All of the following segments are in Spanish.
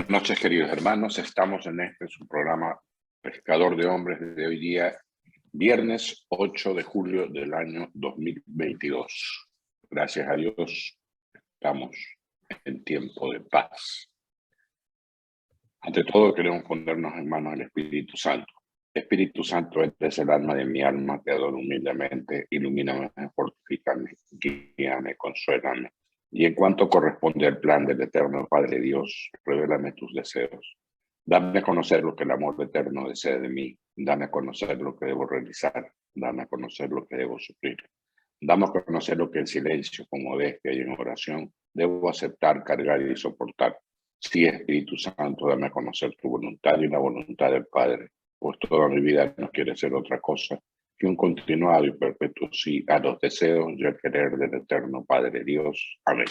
Buenas noches, queridos hermanos. Estamos en su programa Pescador de Hombres de hoy día, viernes 8 de julio del año 2022. Gracias a Dios, estamos en tiempo de paz. Ante todo, queremos ponernos en manos del Espíritu Santo. Espíritu Santo, este es el alma de mi alma, te adoro humildemente, ilumíname, fortifícame, guíame, consuélame. Y en cuanto corresponde al plan del eterno Padre Dios, revélame tus deseos. Dame a conocer lo que el amor eterno desea de mí. Dame a conocer lo que debo realizar. Dame a conocer lo que debo sufrir. Dame a conocer lo que en silencio, con modestia y en oración, debo aceptar, cargar y soportar. Sí, Espíritu Santo, dame a conocer tu voluntad y la voluntad del Padre, pues toda mi vida no quiere ser otra cosa que un continuado y perpetuo sí a los deseos y al querer del eterno Padre Dios. Amén.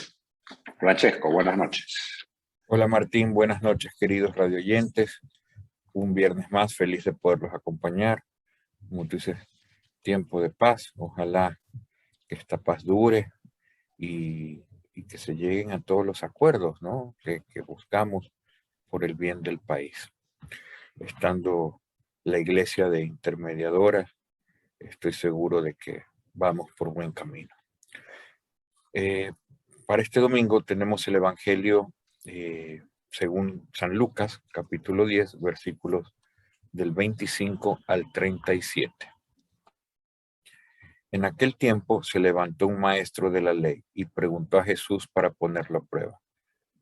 Francesco, buenas noches. Hola Martín, buenas noches queridos radioyentes. Un viernes más, feliz de poderlos acompañar. Como tú dices, tiempo de paz. Ojalá que esta paz dure y que se lleguen a todos los acuerdos, ¿no? que buscamos por el bien del país. Estando la iglesia de intermediadora, estoy seguro de que vamos por buen camino. Para este domingo tenemos el Evangelio según San Lucas, capítulo 10, versículos del 25 al 37. En aquel tiempo se levantó un maestro de la ley y preguntó a Jesús para ponerlo a prueba: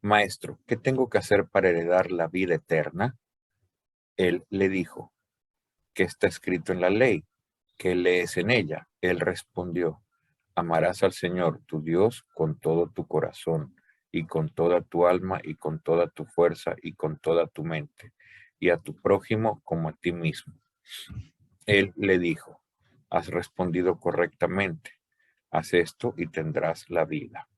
Maestro, ¿qué tengo que hacer para heredar la vida eterna? Él le dijo: ¿qué está escrito en la ley? ¿Qué lees en ella? Él respondió: amarás al Señor tu Dios con todo tu corazón y con toda tu alma y con toda tu fuerza y con toda tu mente, y a tu prójimo como a ti mismo. Él le dijo: has respondido correctamente, haz esto y tendrás la vida.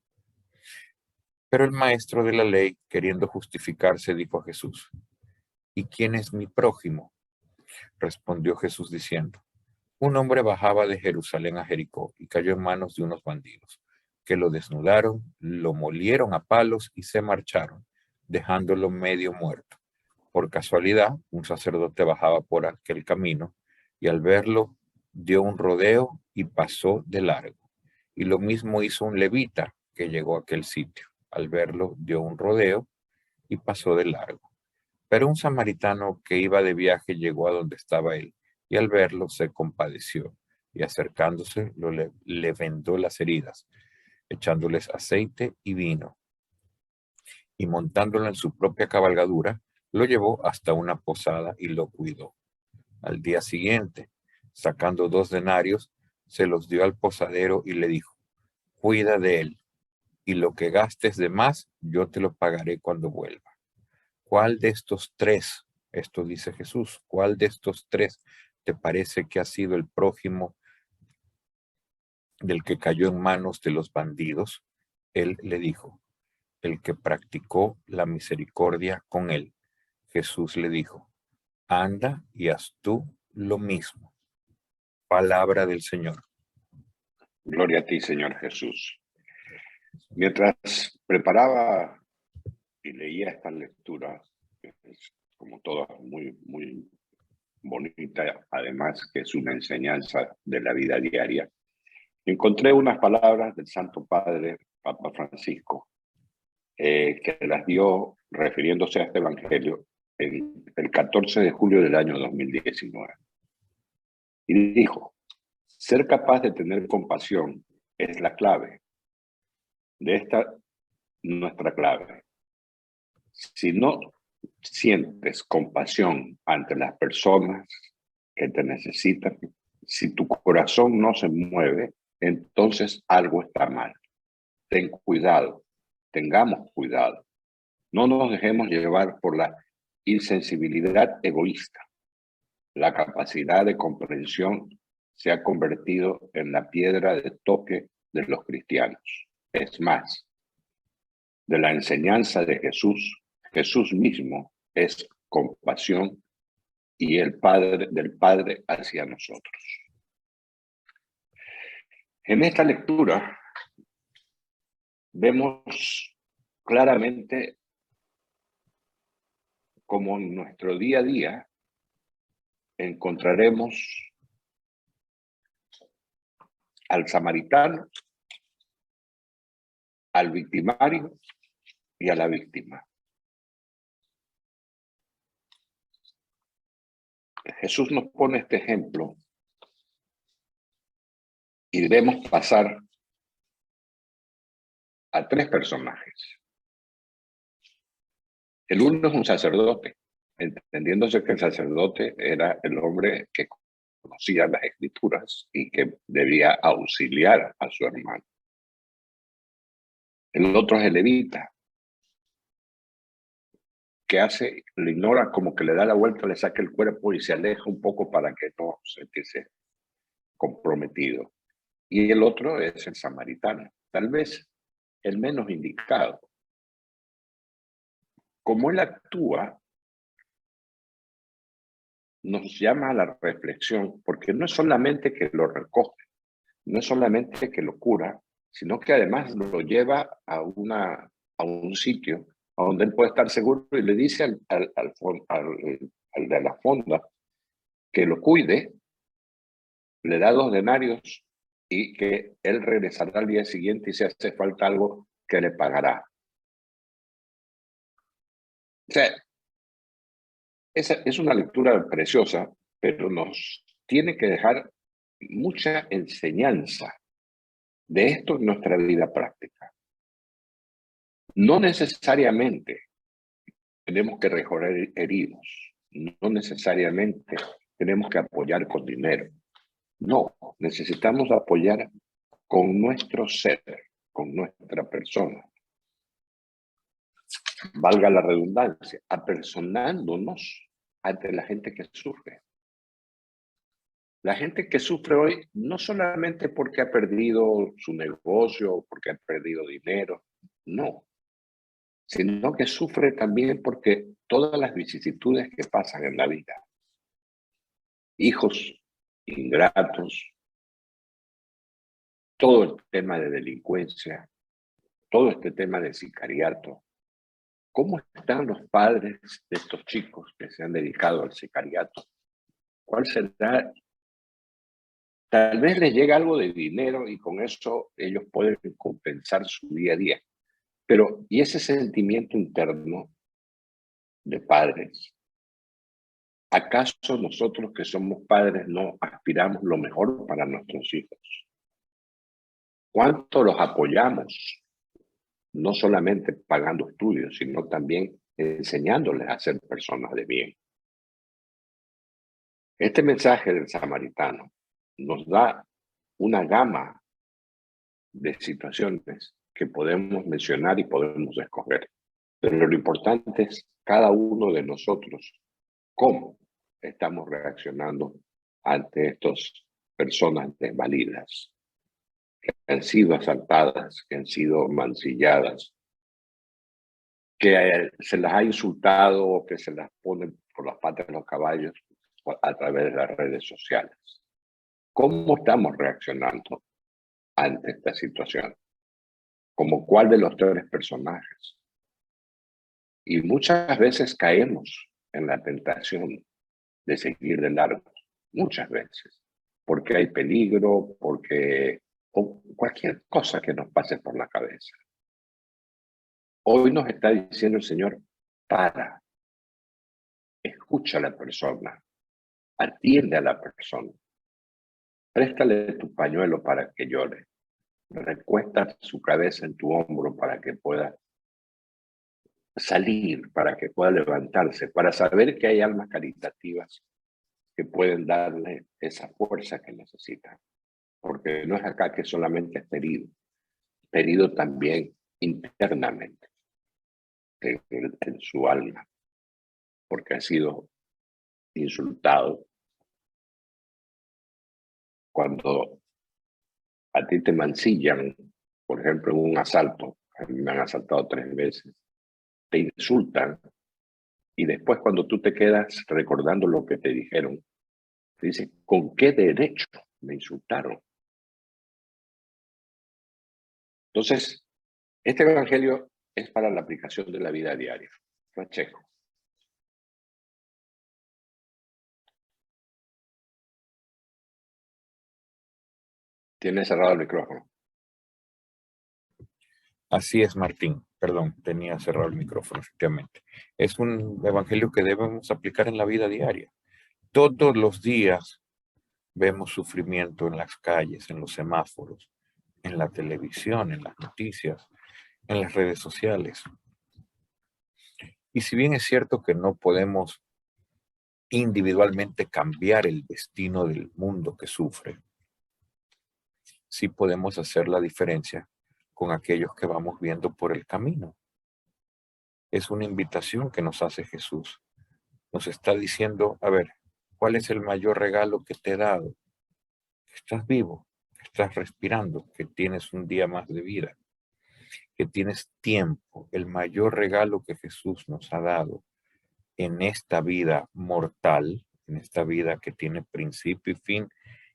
Pero el maestro de la ley, queriendo justificarse, dijo a Jesús: ¿y quién es mi prójimo? Respondió Jesús diciendo: un hombre bajaba de Jerusalén a Jericó y cayó en manos de unos bandidos, que lo desnudaron, lo molieron a palos y se marcharon, dejándolo medio muerto. Por casualidad, un sacerdote bajaba por aquel camino y al verlo dio un rodeo y pasó de largo. Y lo mismo hizo un levita que llegó a aquel sitio. Al verlo dio un rodeo y pasó de largo. Pero un samaritano que iba de viaje llegó a donde estaba él, y al verlo se compadeció, y acercándose le vendó las heridas, echándoles aceite y vino, y montándolo en su propia cabalgadura, lo llevó hasta una posada y lo cuidó. Al día siguiente, sacando 2 denarios, se los dio al posadero y le dijo: cuida de él, y lo que gastes de más, yo te lo pagaré cuando vuelva. ¿Cuál de estos 3, esto dice Jesús, cuál de estos 3 te parece que ha sido el prójimo del que cayó en manos de los bandidos? Él le dijo: el que practicó la misericordia con él. Jesús le dijo: anda y haz tú lo mismo. Palabra del Señor. Gloria a ti, Señor Jesús. Mientras preparaba y leía esta lectura, que es como toda muy bonita, además que es una enseñanza de la vida diaria, encontré unas palabras del Santo Padre, Papa Francisco, que las dio refiriéndose a este Evangelio en el 14 de julio del año 2019. Y dijo: ser capaz de tener compasión es la clave. De esta nuestra clave. Si no sientes compasión ante las personas que te necesitan, si tu corazón no se mueve, entonces algo está mal. Ten cuidado, tengamos cuidado. No nos dejemos llevar por la insensibilidad egoísta. La capacidad de comprensión se ha convertido en la piedra de toque de los cristianos. Es más, de la enseñanza de Jesús, Jesús mismo es compasión y el Padre del Padre hacia nosotros. En esta lectura vemos claramente como en nuestro día a día encontraremos al samaritano, al victimario y a la víctima. Jesús nos pone este ejemplo y debemos pasar a tres personajes. El uno es un sacerdote, entendiéndose que el sacerdote era el hombre que conocía las escrituras y que debía auxiliar a su hermano. El otro es el levita, que hace, le ignora, como que le da la vuelta, le saca el cuerpo y se aleja un poco para que no sentirse comprometido. Y el otro es el samaritano, tal vez el menos indicado. Como él actúa, nos llama a la reflexión, porque no es solamente que lo recoge, no es solamente que lo cura, sino que además lo lleva a un sitio donde él puede estar seguro y le dice al de la fonda que lo cuide, le da 2 denarios y que él regresará al día siguiente y si hace falta algo, que le pagará. O sea, esa es una lectura preciosa, pero nos tiene que dejar mucha enseñanza de esto en nuestra vida práctica. No necesariamente tenemos que recorrer heridos, no necesariamente tenemos que apoyar con dinero. No, necesitamos apoyar con nuestro ser, con nuestra persona. Valga la redundancia, apersonándonos ante la gente que sufre. La gente que sufre hoy no solamente porque ha perdido su negocio, porque ha perdido dinero, no, sino que sufre también porque todas las vicisitudes que pasan en la vida, hijos ingratos, todo el tema de delincuencia, todo este tema de sicariato. ¿Cómo están los padres de estos chicos que se han dedicado al sicariato? ¿Cuál será? Tal vez les llega algo de dinero y con eso ellos pueden compensar su día a día. Pero, ¿y ese sentimiento interno de padres? ¿Acaso nosotros que somos padres no aspiramos lo mejor para nuestros hijos? ¿Cuánto los apoyamos? No solamente pagando estudios, sino también enseñándoles a ser personas de bien. Este mensaje del samaritano nos da una gama de situaciones que podemos mencionar y podemos escoger. Pero lo importante es cada uno de nosotros, cómo estamos reaccionando ante estas personas desvalidas, que han sido asaltadas, que han sido mancilladas, que se las ha insultado o que se las ponen por las patas de los caballos a través de las redes sociales. ¿Cómo estamos reaccionando ante esta situación? ¿Como cuál de los tres personajes? Y muchas veces caemos en la tentación de seguir de largo, muchas veces, porque hay peligro, porque o cualquier cosa que nos pase por la cabeza. Hoy nos está diciendo el Señor, escucha a la persona, atiende a la persona, préstale tu pañuelo para que llore, recuesta su cabeza en tu hombro para que pueda salir, para que pueda levantarse, para saber que hay almas caritativas que pueden darle esa fuerza que necesita. Porque no es acá que solamente es herido también internamente en su alma, porque ha sido insultado. Cuando a ti te mancillan, por ejemplo, en un asalto, a mí me han asaltado 3 veces, te insultan y después cuando tú te quedas recordando lo que te dijeron, te dicen, ¿con qué derecho me insultaron? Entonces, este evangelio es para la aplicación de la vida diaria. Pacheco. Tiene cerrado el micrófono. Así es, Martín. Perdón, tenía cerrado el micrófono, efectivamente. Es un evangelio que debemos aplicar en la vida diaria. Todos los días vemos sufrimiento en las calles, en los semáforos, en la televisión, en las noticias, en las redes sociales. Y si bien es cierto que no podemos individualmente cambiar el destino del mundo que sufre, sí podemos hacer la diferencia con aquellos que vamos viendo por el camino. Es una invitación que nos hace Jesús. Nos está diciendo, a ver, ¿cuál es el mayor regalo que te he dado? Que estás vivo, que estás respirando, que tienes un día más de vida, que tienes tiempo. El mayor regalo que Jesús nos ha dado en esta vida mortal, en esta vida que tiene principio y fin,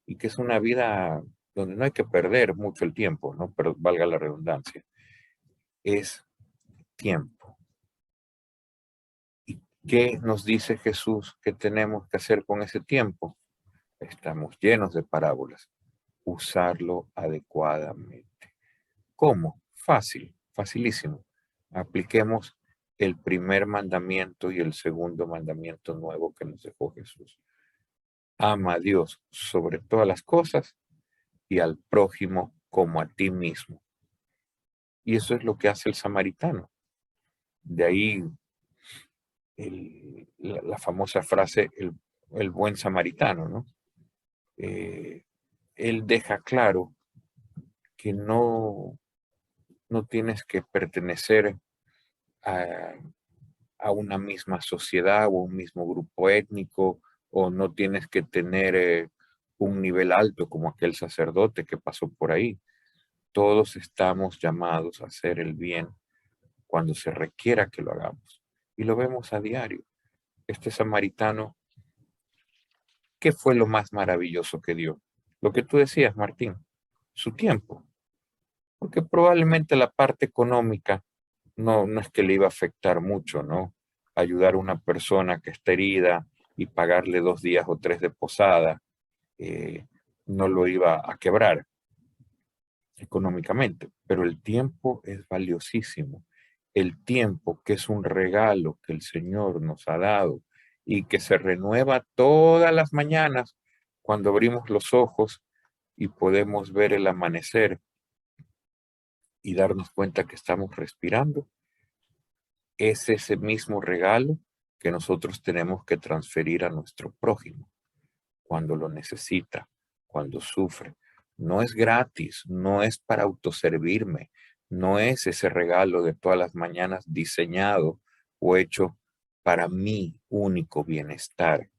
y que es una vida donde no hay que perder mucho el tiempo, ¿no? Pero valga la redundancia, es tiempo. ¿Y qué nos dice Jesús que tenemos que hacer con ese tiempo? Estamos llenos de parábolas. Usarlo adecuadamente. ¿Cómo? Fácil, facilísimo. Apliquemos el primer mandamiento y el segundo mandamiento nuevo que nos dejó Jesús. Ama a Dios sobre todas las cosas y al prójimo como a ti mismo. Y eso es lo que hace el samaritano. De ahí la famosa frase, el buen samaritano, ¿no? Él deja claro que no tienes que pertenecer a, una misma sociedad o un mismo grupo étnico, o no tienes que tener un nivel alto como aquel sacerdote que pasó por ahí. Todos estamos llamados a hacer el bien cuando se requiera que lo hagamos. Y lo vemos a diario. Este samaritano, ¿qué fue lo más maravilloso que dio? Lo que tú decías, Martín, su tiempo. Porque probablemente la parte económica no es que le iba a afectar mucho, ¿no? Ayudar a una persona que está herida y pagarle 2 días o 3 de posada, no lo iba a quebrar económicamente, pero el tiempo es valiosísimo. El tiempo, que es un regalo que el Señor nos ha dado y que se renueva todas las mañanas cuando abrimos los ojos y podemos ver el amanecer y darnos cuenta que estamos respirando, es ese mismo regalo que nosotros tenemos que transferir a nuestro prójimo cuando lo necesita, cuando sufre. No es gratis, no es para autoservirme, no es ese regalo de todas las mañanas diseñado o hecho para mi único bienestar,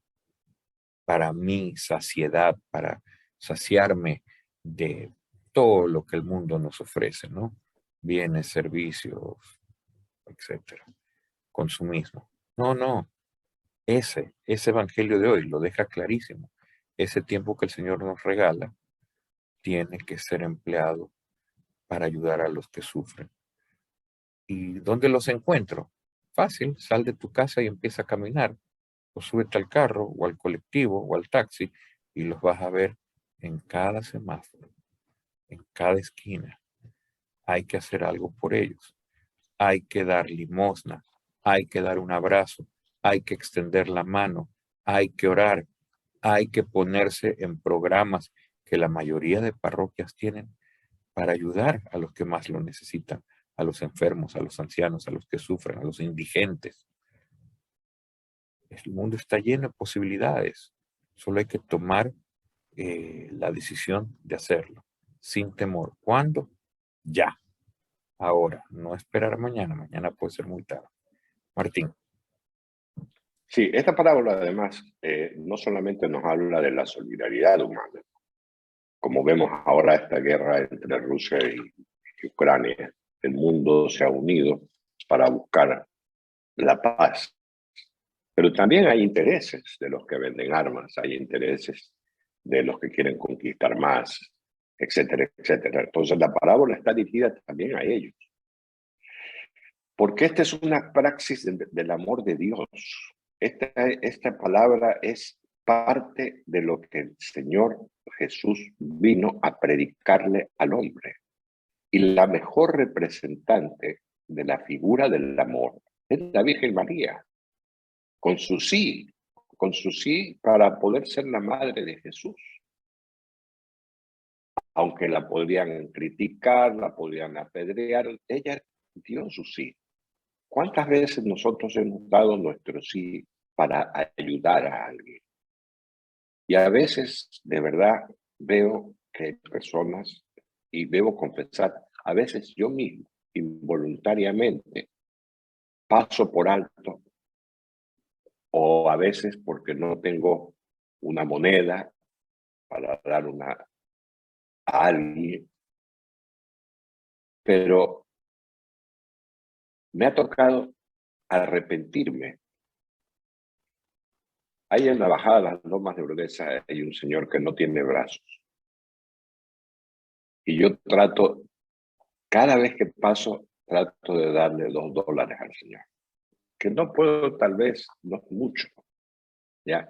para mi saciedad, para saciarme de todo lo que el mundo nos ofrece, ¿no? Bienes, servicios, etcétera, consumismo. No, ese evangelio de hoy lo deja clarísimo. Ese tiempo que el Señor nos regala tiene que ser empleado para ayudar a los que sufren. ¿Y dónde los encuentro? Fácil, sal de tu casa y empieza a caminar, o súbete al carro, o al colectivo, o al taxi, y los vas a ver en cada semáforo, en cada esquina. Hay que hacer algo por ellos. Hay que dar limosna, hay que dar un abrazo, hay que extender la mano, hay que orar, hay que ponerse en programas que la mayoría de parroquias tienen para ayudar a los que más lo necesitan, a los enfermos, a los ancianos, a los que sufren, a los indigentes. El mundo está lleno de posibilidades, solo hay que tomar la decisión de hacerlo, sin temor. ¿Cuándo? Ya, ahora, no esperar mañana, mañana puede ser muy tarde. Martín. Sí, esta parábola además no solamente nos habla de la solidaridad humana, como vemos ahora esta guerra entre Rusia y Ucrania, el mundo se ha unido para buscar la paz. Pero también hay intereses de los que venden armas, hay intereses de los que quieren conquistar más, etcétera, etcétera. Entonces la parábola está dirigida también a ellos. Porque esta es una praxis del amor de Dios. Esta palabra es parte de lo que el Señor Jesús vino a predicarle al hombre. Y la mejor representante de la figura del amor es la Virgen María, con su sí para poder ser la madre de Jesús. Aunque la podrían criticar, la podrían apedrear, ella dio su sí. ¿Cuántas veces nosotros hemos dado nuestro sí para ayudar a alguien? Y a veces, de verdad, veo que hay personas, y debo confesar, a veces yo mismo, involuntariamente, paso por alto, o a veces porque no tengo una moneda para dar a alguien, pero me ha tocado arrepentirme. Ahí en la bajada de las Lomas de Urdesa hay un señor que no tiene brazos. Y yo trato, cada vez que paso, trato de darle $2 al señor. Que no puedo, tal vez, no es mucho, ¿ya?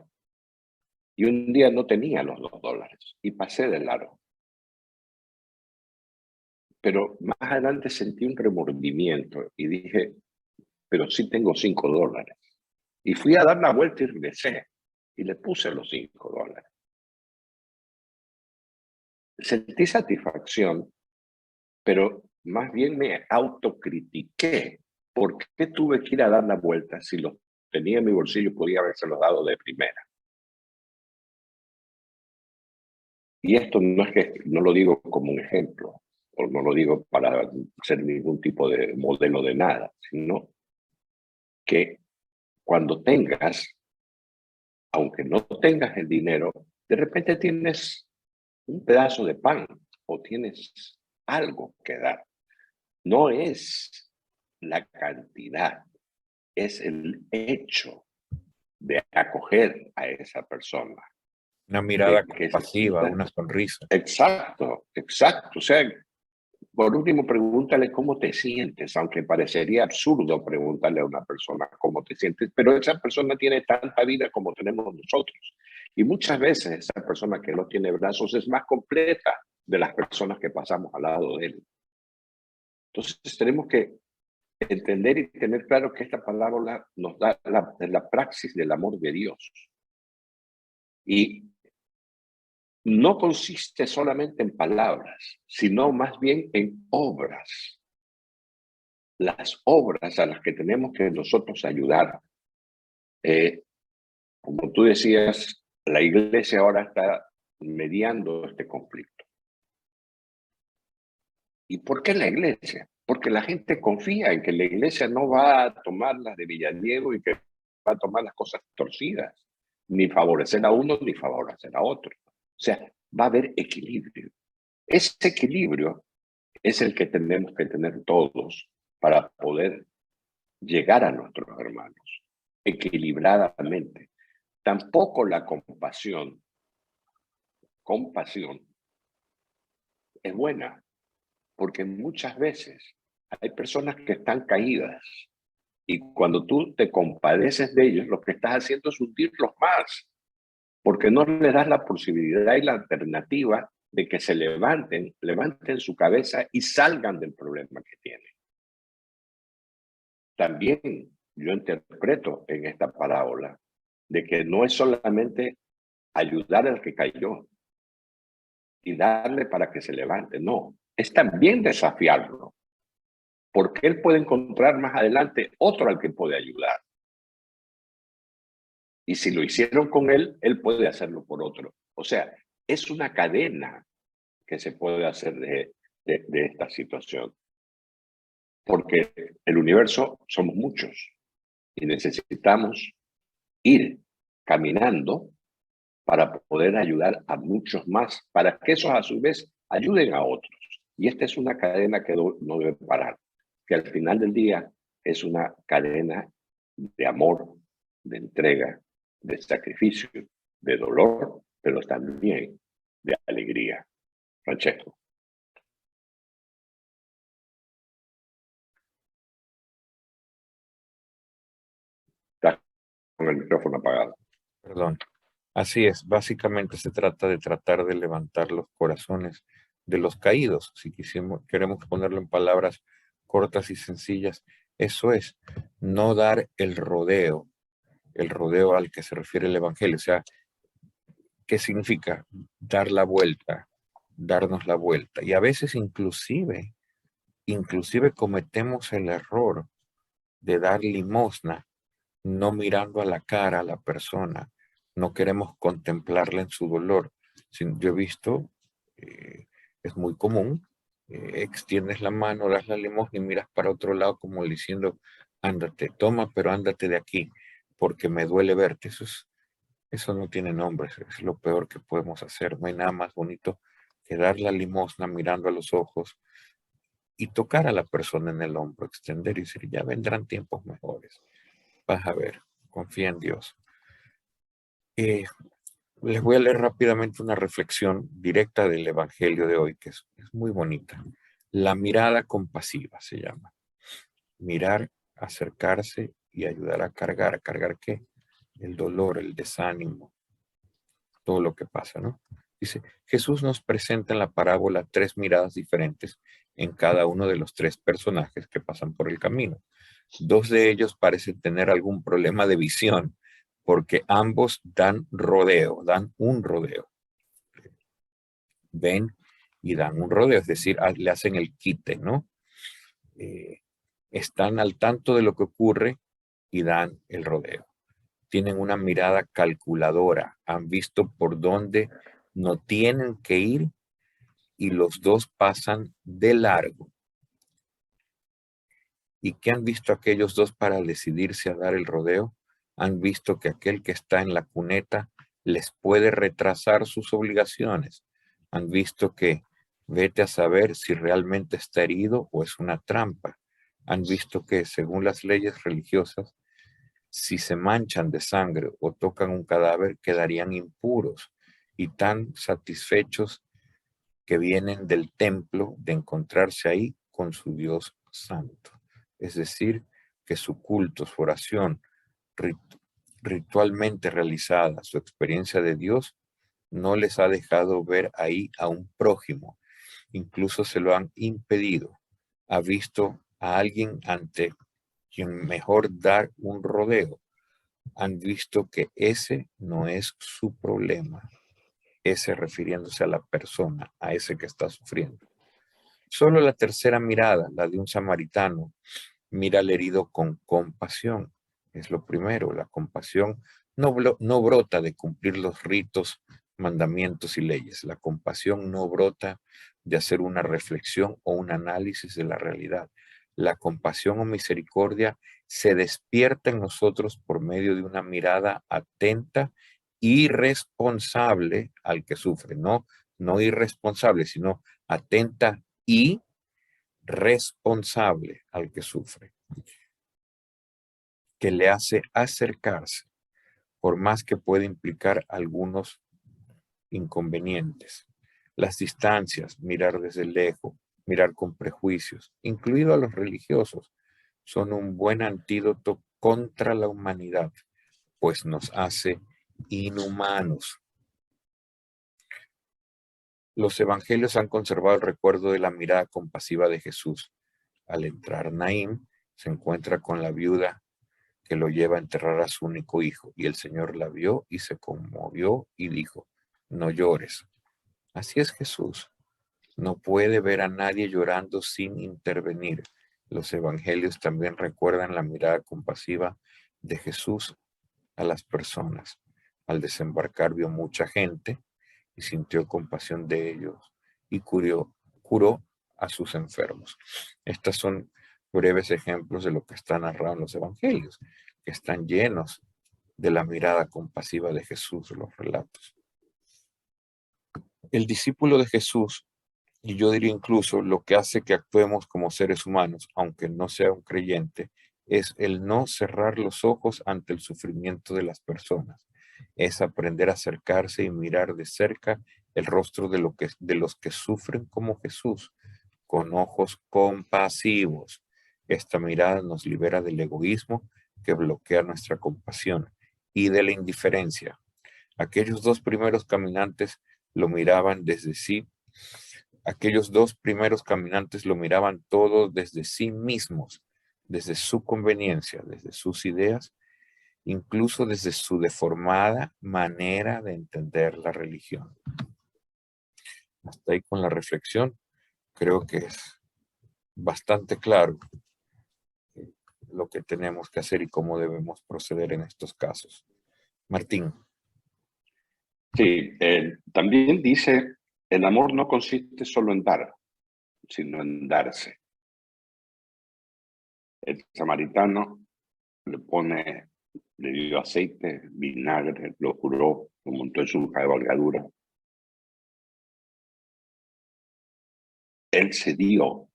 Y un día no tenía los $2 y pasé de largo. Pero más adelante sentí un remordimiento y dije, pero sí tengo $5. Y fui a dar la vuelta y regresé y le puse los $5. Sentí satisfacción, pero más bien me autocritiqué. ¿Por qué tuve que ir a dar la vuelta si los tenía en mi bolsillo y podía habérselos dado de primera? Y esto no es que no lo digo como un ejemplo, o no lo digo para ser ningún tipo de modelo de nada, sino que cuando tengas, aunque no tengas el dinero, de repente tienes un pedazo de pan o tienes algo que dar. No es la cantidad, es el hecho de acoger a esa persona, Una de mirada que se compasiva, sienta. una sonrisa. Exacto, exacto. O sea, por último, pregúntale cómo te sientes, aunque parecería absurdo preguntarle a una persona cómo te sientes, pero esa persona tiene tanta vida como tenemos nosotros. Y muchas veces esa persona que no tiene brazos es más completa de las personas que pasamos al lado de él. Entonces tenemos que entender y tener claro que esta palabra nos da la praxis del amor de Dios. Y no consiste solamente en palabras, sino más bien en obras. Las obras a las que tenemos que nosotros ayudar. Como tú decías, la iglesia ahora está mediando este conflicto. ¿Y por qué la iglesia? Porque la gente confía en que la iglesia no va a tomar las de Villadiego y que va a tomar las cosas torcidas, ni favorecer a uno ni favorecer a otro. O sea, va a haber equilibrio. Ese equilibrio es el que tenemos que tener todos para poder llegar a nuestros hermanos equilibradamente. Tampoco la compasión es buena, porque muchas veces hay personas que están caídas y cuando tú te compadeces de ellos, lo que estás haciendo es hundirlos más, porque no les das la posibilidad y la alternativa de que se levanten su cabeza y salgan del problema que tienen. También yo interpreto en esta parábola de que no es solamente ayudar al que cayó y darle para que se levante, no, es también desafiarlo, porque él puede encontrar más adelante otro al que puede ayudar. Y si lo hicieron con él, él puede hacerlo por otro. O sea, es una cadena que se puede hacer de esta situación, porque el universo somos muchos y necesitamos ir caminando para poder ayudar a muchos más, para que esos a su vez ayuden a otros. Y esta es una cadena que no debe parar, que al final del día es una cadena de amor, de entrega, de sacrificio, de dolor, pero también de alegría. Francesco. Estás con el micrófono apagado. Perdón. Así es, básicamente se trata de tratar de levantar los corazones de los caídos. Si queremos ponerlo en palabras cortas y sencillas, eso es, no dar el rodeo al que se refiere el Evangelio. O sea, ¿qué significa? Dar la vuelta, darnos la vuelta. Y a veces inclusive cometemos el error de dar limosna no mirando a la cara a la persona, no queremos contemplarla en su dolor. Yo he visto, es muy común, extiendes la mano, das la limosna y miras para otro lado como diciendo, ándate, toma, pero ándate de aquí, porque me duele verte. Eso no tiene nombre, es lo peor que podemos hacer. No hay nada más bonito que dar la limosna mirando a los ojos y tocar a la persona en el hombro, extender y decir, ya vendrán tiempos mejores. Vas a ver, confía en Dios. Les voy a leer rápidamente una reflexión directa del Evangelio de hoy, que es muy bonita. La mirada compasiva se llama. Mirar, acercarse y ayudar a cargar. ¿A cargar qué? El dolor, el desánimo, todo lo que pasa, ¿no? Dice, Jesús nos presenta en la parábola 3 miradas diferentes en cada uno de los 3 personajes que pasan por el camino. 2 de ellos parecen tener algún problema de visión, porque ambos dan un rodeo. Ven y dan un rodeo, es decir, le hacen el quite, ¿no? Están al tanto de lo que ocurre y dan el rodeo. Tienen una mirada calculadora, han visto por dónde no tienen que ir y los dos pasan de largo. ¿Y qué han visto aquellos dos para decidirse a dar el rodeo? Han visto que aquel que está en la cuneta les puede retrasar sus obligaciones. Han visto que vete a saber si realmente está herido o es una trampa. Han visto que, según las leyes religiosas, si se manchan de sangre o tocan un cadáver, quedarían impuros y tan satisfechos que vienen del templo de encontrarse ahí con su Dios santo. Es decir, que su culto, su oración ritualmente realizada, su experiencia de Dios, no les ha dejado ver ahí a un prójimo. Incluso se lo han impedido. Ha visto a alguien ante quien mejor dar un rodeo. Han visto que ese no es su problema. Ese refiriéndose a la persona, a ese que está sufriendo. Solo la tercera mirada, la de un samaritano, mira al herido con compasión. Es lo primero, la compasión no brota de cumplir los ritos, mandamientos y leyes. La compasión no brota de hacer una reflexión o un análisis de la realidad. La compasión o misericordia se despierta en nosotros por medio de una mirada atenta y responsable al que sufre. No irresponsable, sino atenta y responsable al que sufre, que le hace acercarse, por más que pueda implicar algunos inconvenientes. Las distancias, mirar desde lejos, mirar con prejuicios, incluido a los religiosos, son un buen antídoto contra la humanidad, pues nos hace inhumanos. Los evangelios han conservado el recuerdo de la mirada compasiva de Jesús. Al entrar Naín, se encuentra con la viuda que lo lleva a enterrar a su único hijo, y el Señor la vio y se conmovió y dijo, no llores. Así es Jesús. No puede ver a nadie llorando sin intervenir. Los evangelios también recuerdan la mirada compasiva de Jesús a las personas. Al desembarcar vio mucha gente y sintió compasión de ellos y curó a sus enfermos. Estos son breves ejemplos de lo que está narrado en los evangelios, que están llenos de la mirada compasiva de Jesús, los relatos. El discípulo de Jesús, y yo diría incluso lo que hace que actuemos como seres humanos, aunque no sea un creyente, es el no cerrar los ojos ante el sufrimiento de las personas. Es aprender a acercarse y mirar de cerca el rostro de los que sufren como Jesús, con ojos compasivos. Esta mirada nos libera del egoísmo que bloquea nuestra compasión y de la indiferencia. Aquellos dos primeros caminantes lo miraban desde sí. Aquellos dos primeros caminantes lo miraban todo desde sí mismos, desde su conveniencia, desde sus ideas, incluso desde su deformada manera de entender la religión. Hasta ahí con la reflexión, creo que es bastante claro lo que tenemos que hacer y cómo debemos proceder en estos casos. Martín. Sí, también dice, el amor no consiste solo en dar, sino en darse. El samaritano le dio aceite, vinagre, lo curó, lo montó en su cabalgadura. Él se dio.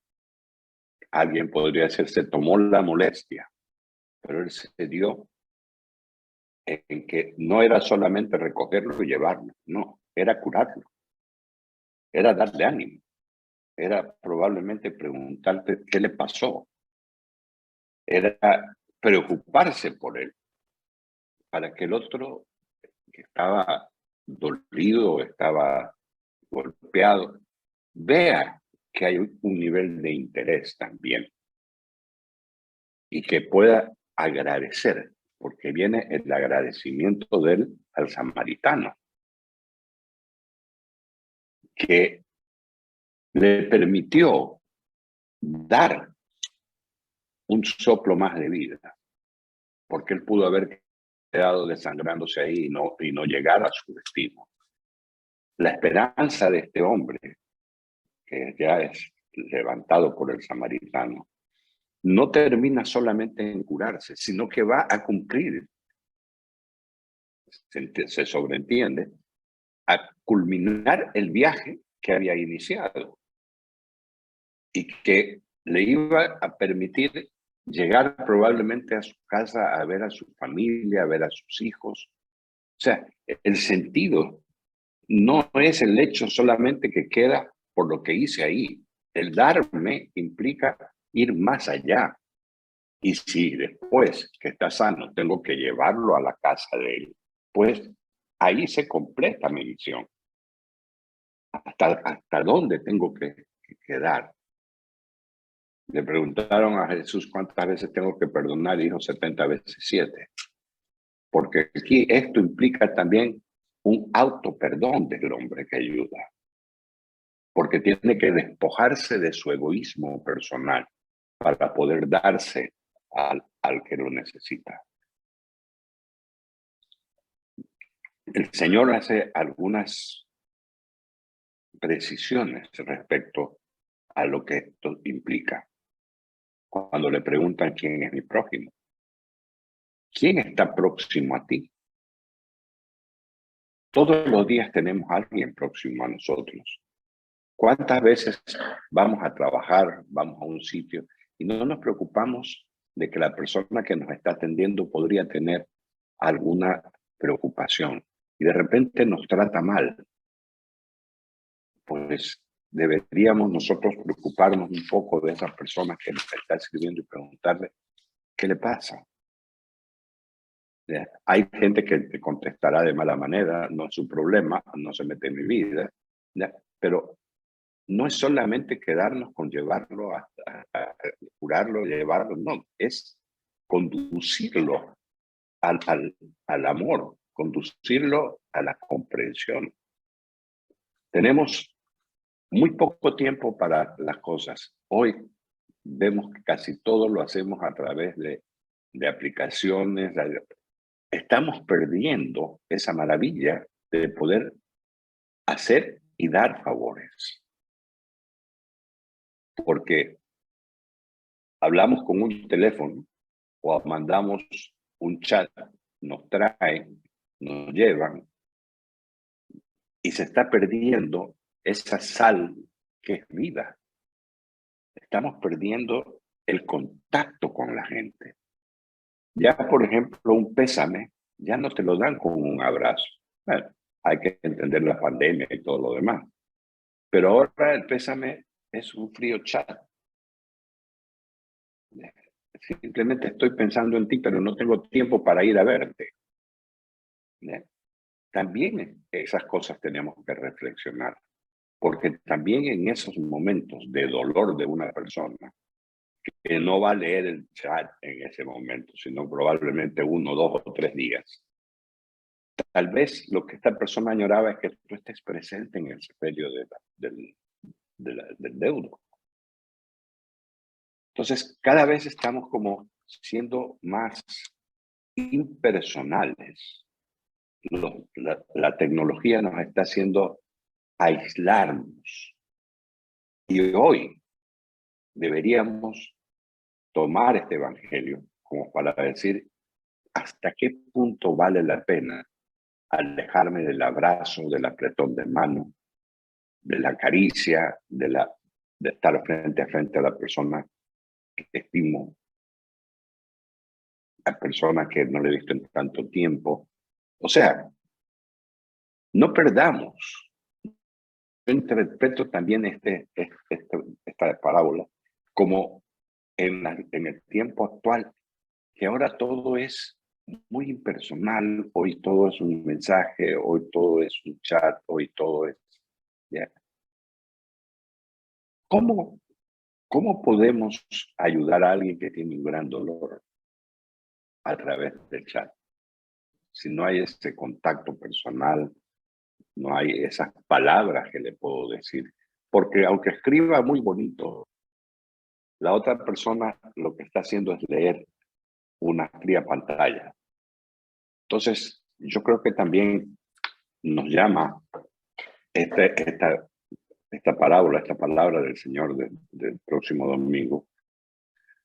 Alguien podría decir, se tomó la molestia, pero él se dio en que no era solamente recogerlo y llevarlo, no, era curarlo, era darle ánimo, era probablemente preguntarte qué le pasó, era preocuparse por él, para que el otro que estaba dolido, estaba golpeado, vea que hay un nivel de interés también y que pueda agradecer, porque viene el agradecimiento de él al samaritano, que le permitió dar un soplo más de vida, porque él pudo haber quedado desangrándose ahí y no llegar a su destino. La esperanza de este hombre, que ya es levantado por el samaritano, no termina solamente en curarse, sino que va a cumplir, se sobreentiende, a culminar el viaje que había iniciado y que le iba a permitir llegar probablemente a su casa a ver a su familia, a ver a sus hijos. O sea, el sentido no es el hecho solamente que queda por lo que hice ahí. El darme implica ir más allá. Y si después que está sano tengo que llevarlo a la casa de él, pues ahí se completa mi misión. ¿Hasta dónde tengo que dar? Le preguntaron a Jesús cuántas veces tengo que perdonar, y dijo 70 veces 7. Porque aquí esto implica también un autoperdón del hombre que ayuda. Porque tiene que despojarse de su egoísmo personal para poder darse al que lo necesita. El Señor hace algunas precisiones respecto a lo que esto implica. Cuando le preguntan quién es mi prójimo, ¿quién está próximo a ti? Todos los días tenemos a alguien próximo a nosotros. ¿Cuántas veces vamos a trabajar, vamos a un sitio y no nos preocupamos de que la persona que nos está atendiendo podría tener alguna preocupación y de repente nos trata mal? Pues deberíamos nosotros preocuparnos un poco de esas personas que nos están escribiendo y preguntarle qué le pasa. Hay gente que te contestará de mala manera, no es su problema, no se mete en mi vida, pero no es solamente quedarnos con llevarlo a curarlo, llevarlo, no, es conducirlo al amor, conducirlo a la comprensión. Tenemos muy poco tiempo para las cosas. Hoy vemos que casi todo lo hacemos a través de aplicaciones. Estamos perdiendo esa maravilla de poder hacer y dar favores. Porque hablamos con un teléfono o mandamos un chat, nos traen, nos llevan y se está perdiendo esa sal que es vida. Estamos perdiendo el contacto con la gente. Ya, por ejemplo, un pésame, ya no te lo dan con un abrazo. Bueno, hay que entender la pandemia y todo lo demás. Pero ahora el pésame es un frío chat. Simplemente estoy pensando en ti, pero no tengo tiempo para ir a verte. también esas cosas tenemos que reflexionar, porque también en esos momentos de dolor de una persona, que no va a leer el chat en ese momento, sino probablemente 1, 2 o 3 días. Tal vez lo que esta persona añoraba es que tú estés presente en el sepelio del deudo. Entonces, cada vez estamos como siendo más impersonales. La tecnología nos está haciendo aislarnos. Y hoy deberíamos tomar este evangelio como para decir hasta qué punto vale la pena alejarme del abrazo, del apretón de mano, de la caricia, de estar frente a frente a la persona que estimo, a personas que no le he visto en tanto tiempo. O sea, no perdamos. Yo interpreto también esta parábola como en el tiempo actual, que ahora todo es muy impersonal, hoy todo es un mensaje, hoy todo es un chat, hoy todo es... ¿ya? ¿Cómo podemos ayudar a alguien que tiene un gran dolor a través del chat? Si no hay ese contacto personal, no hay esas palabras que le puedo decir. Porque aunque escriba muy bonito, la otra persona lo que está haciendo es leer una fría pantalla. Entonces, yo creo que también nos llama esta parábola, esta palabra del Señor del próximo domingo,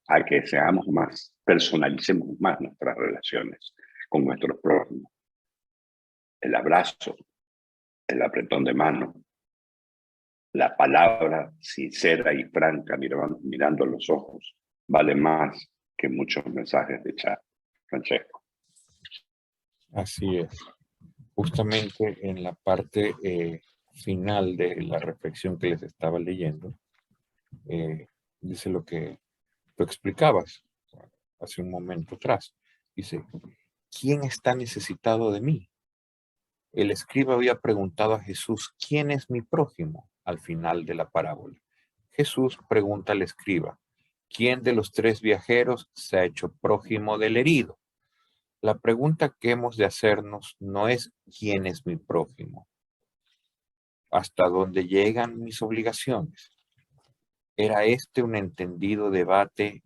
a que seamos más, personalicemos más nuestras relaciones con nuestros prójimos. El abrazo, el apretón de mano, la palabra sincera y franca mirando a los ojos, vale más que muchos mensajes de chat. Francesco. Así es. Justamente en la parte final de la reflexión que les estaba leyendo, dice lo que tú explicabas hace un momento atrás. Dice, ¿quién está necesitado de mí? El escriba había preguntado a Jesús, ¿quién es mi prójimo? Al final de la parábola. Jesús pregunta al escriba, ¿quién de los 3 viajeros se ha hecho prójimo del herido? La pregunta que hemos de hacernos no es ¿quién es mi prójimo? ¿Hasta dónde llegan mis obligaciones? ¿Era este un entendido debate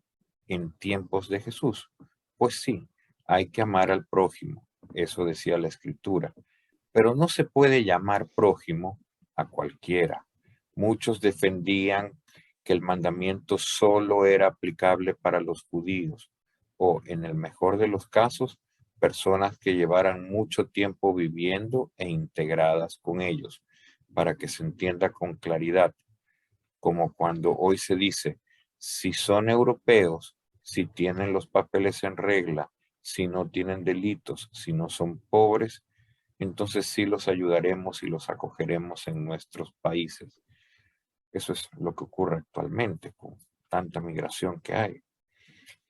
en tiempos de Jesús? Pues sí, hay que amar al prójimo, eso decía la Escritura, pero no se puede llamar prójimo a cualquiera. Muchos defendían que el mandamiento solo era aplicable para los judíos, o en el mejor de los casos, personas que llevaran mucho tiempo viviendo e integradas con ellos, para que se entienda con claridad, como cuando hoy se dice, si son europeos, si tienen los papeles en regla, si no tienen delitos, si no son pobres, entonces sí los ayudaremos y los acogeremos en nuestros países. Eso es lo que ocurre actualmente con tanta migración que hay.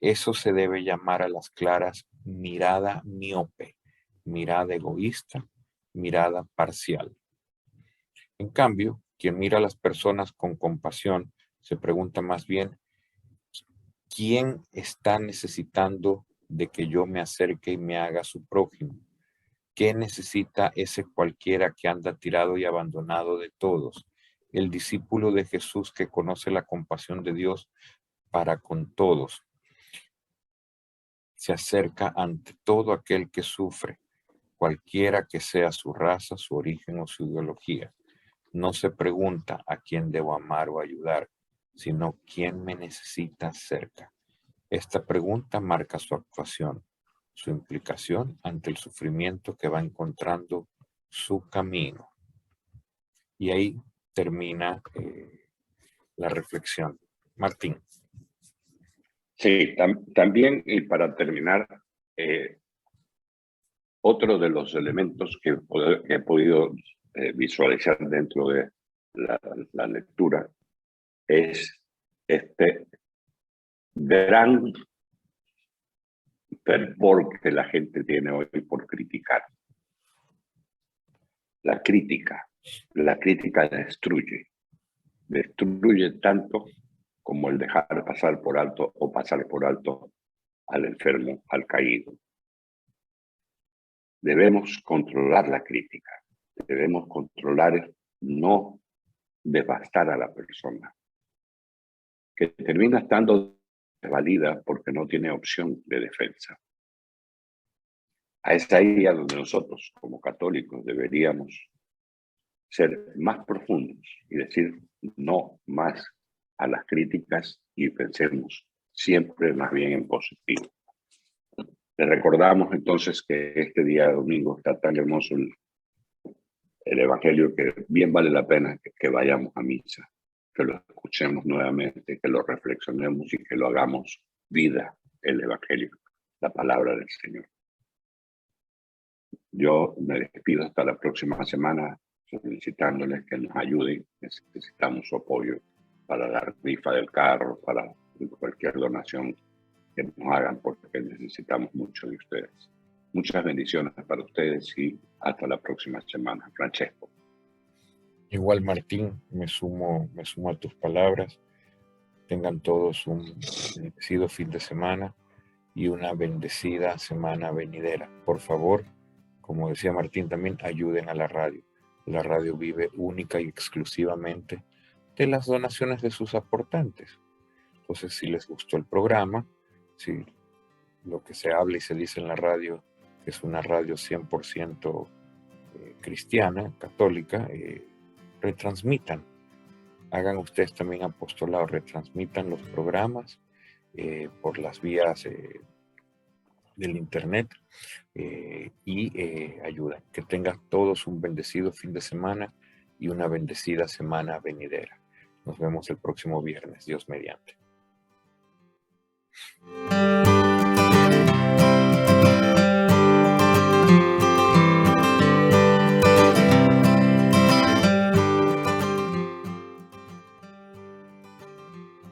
Eso se debe llamar a las claras mirada miope, mirada egoísta, mirada parcial. En cambio, quien mira a las personas con compasión se pregunta más bien, ¿quién está necesitando de que yo me acerque y me haga su prójimo? ¿Qué necesita ese cualquiera que anda tirado y abandonado de todos? El discípulo de Jesús que conoce la compasión de Dios para con todos. Se acerca ante todo aquel que sufre, cualquiera que sea su raza, su origen o su ideología. No se pregunta a quién debo amar o ayudar, sino quién me necesita cerca. Esta pregunta marca su actuación, su implicación ante el sufrimiento que va encontrando su camino. Y ahí termina la reflexión. Martín. Sí, también, y para terminar, otro de los elementos que he podido visualizar dentro de la lectura es este gran fervor que la gente tiene hoy por criticar. La crítica destruye tanto como el dejar pasar por alto o pasar por alto al enfermo, al caído. Debemos controlar la crítica, debemos controlar, no devastar a la persona, que termina estando desvalida porque no tiene opción de defensa. Es ahí a donde nosotros, como católicos, deberíamos ser más profundos y decir no más a las críticas y pensemos siempre más bien en positivo. Les recordamos entonces que este día domingo está tan hermoso el Evangelio que bien vale la pena que vayamos a misa, que lo escuchemos nuevamente, que lo reflexionemos y que lo hagamos vida, el Evangelio, la palabra del Señor. Yo me despido hasta la próxima semana, solicitándoles que nos ayuden. Necesitamos su apoyo para la rifa del carro, para cualquier donación que nos hagan, porque necesitamos mucho de ustedes. Muchas bendiciones para ustedes y hasta la próxima semana. Francesco. Igual, Martín, me sumo a tus palabras. Tengan todos un bendecido fin de semana y una bendecida semana venidera. Por favor, como decía Martín, también ayuden a la radio. La radio vive única y exclusivamente de las donaciones de sus aportantes. Entonces, si les gustó el programa, si lo que se habla y se dice en la radio es una radio 100% cristiana, católica, retransmitan. Hagan ustedes también apostolado, retransmitan los programas por las vías del internet y ayudan. Que tengan todos un bendecido fin de semana y una bendecida semana venidera. Nos vemos el próximo viernes, Dios mediante.